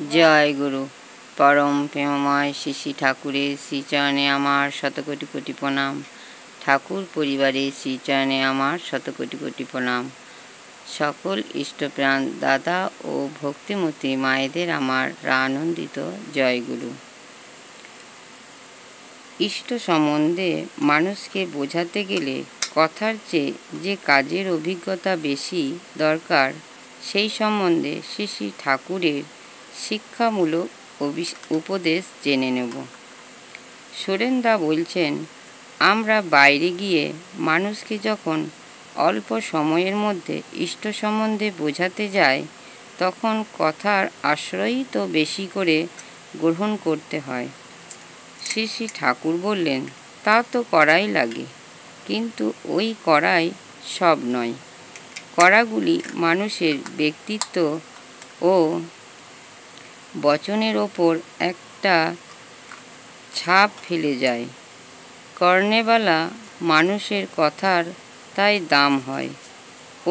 জয় গুরু। পরম প্রেমময় শ্রী শ্রী ঠাকুরের শ্রীচরণে আমার শতকোটি কোটি প্রণাম। ঠাকুর পরিবারের শ্রীচরণে আমার শতকোটি কোটি প্রণাম। সকল ইষ্টপ্রাণ দাদা ও ভক্তিমতী মায়েদের আমার আনন্দিত জয় গুরু। ইষ্ট সম্বন্ধে মানুষকে বোঝাতে গেলে কথার চেয়ে যে কাজের অভিজ্ঞতা বেশি দরকার, সেই সম্বন্ধে শ্রী শ্রী ঠাকুরের শিক্ষামূলক উপদেশ জেনে নেব। সুরেনদা বলছেন, আমরা বাইরে গিয়ে মানুষকে যখন অল্প সময়ের মধ্যে ইষ্ট সম্বন্ধে বোঝাতে যাই, তখন কথার আশ্রয়ই তো বেশি করে গ্রহণ করতে হয়। শ্রী শ্রী ঠাকুর বললেন, তা তো করাই লাগে, কিন্তু ওই করাই সব নয়। করাগুলি মানুষের ব্যক্তিত্ব ও বচনের ওপর একটা ছাপ ফেলে যায়। কর্নেবালা মানুষের কথার তাই দাম হয়।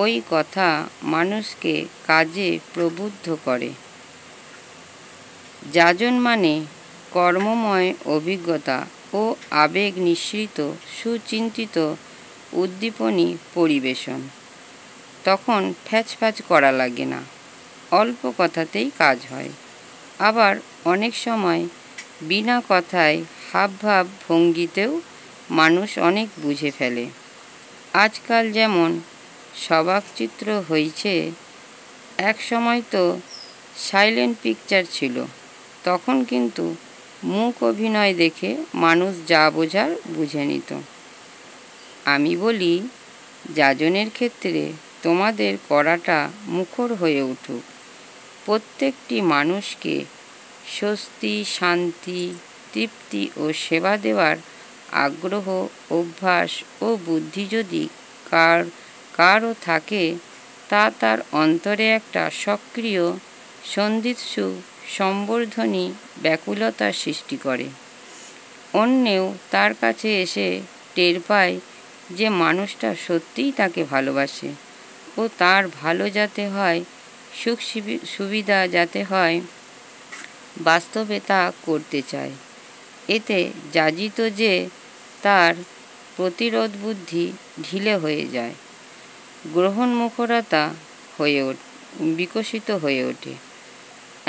ওই কথা মানুষকে কাজে প্রবুদ্ধ করে। যাজন মানে কর্মময় অভিজ্ঞতা ও আবেগ নিঃসৃত সুচিন্তিত উদ্দীপনী পরিবেশন। তখন ফ্যাচফ্যাচ করা লাগে না, অল্প কথাতেই কাজ হয়। আবার অনেক সময় বিনা কথায় হাবভাব ভঙ্গিতেও মানুষ অনেক বুঝে ফেলে। আজকাল যেমন সবাকচিত্র হয়েছে, এক সময় তো সাইলেন্ট পিকচার ছিল, তখন কিন্তু মুখ অভিনয় দেখে মানুষ যা বোঝার বুঝে নিত। আমি বলি, যাজনের ক্ষেত্রে তোমাদের করাটা মুখর হয়ে উঠুক। প্রত্যেকটি মানুষকে স্বস্তি, শান্তি, তৃপ্তি ও সেবা দেওয়ার আগ্রহ, অভ্যাস ও বুদ্ধি যদি কারও থাকে, তা তার অন্তরে একটা সক্রিয় সন্দিৎসু সম্বর্ধনী ব্যাকুলতার সৃষ্টি করে। অন্যেও তার কাছে এসে টের পায় যে মানুষটা সত্যিই তাকে ভালোবাসে ও তার ভালো যাতে হয়, সুখ সুবিধা যাতে হয়, বাস্তবে তা করতে চায়। এতে যাজিত যে তার প্রতিরোধ বুদ্ধি ঢিলে হয়ে যায়, গ্রহণমুখরতা বিকশিত হয়ে ওঠে।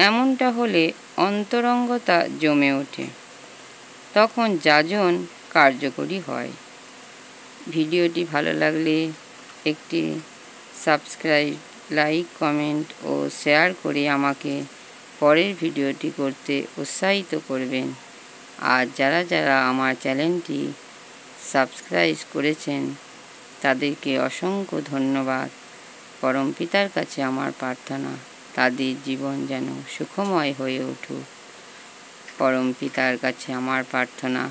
এমনটা হলে অন্তরঙ্গতা জমে ওঠে, তখন যাজন কার্যকরী হয়। ভিডিওটি ভালো লাগলে একটি সাবস্ক্রাইব, লাইক, কমেন্ট ও শেয়ার করে আমাকে পরের ভিডিওটি করতে উৎসাহিত করবেন। আর যারা যারা আমার চ্যানেলটি সাবস্ক্রাইব করেছেন, তাদেরকে অসংখ্য ধন্যবাদ। পরমপিতার কাছে আমার প্রার্থনা, তাদের জীবন যেন সুখময় হয়ে উঠুক। পরমপিতার কাছে আমার প্রার্থনা,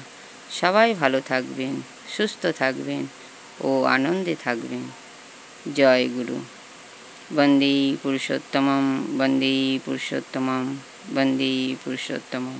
সবাই ভালো থাকবেন, সুস্থ থাকবেন ও আনন্দে থাকবেন। জয় গুরু। বন্দে পুরুষোত্তমম, বন্দে পুরুষোত্তমম, বন্দে পুরুষোত্তমম।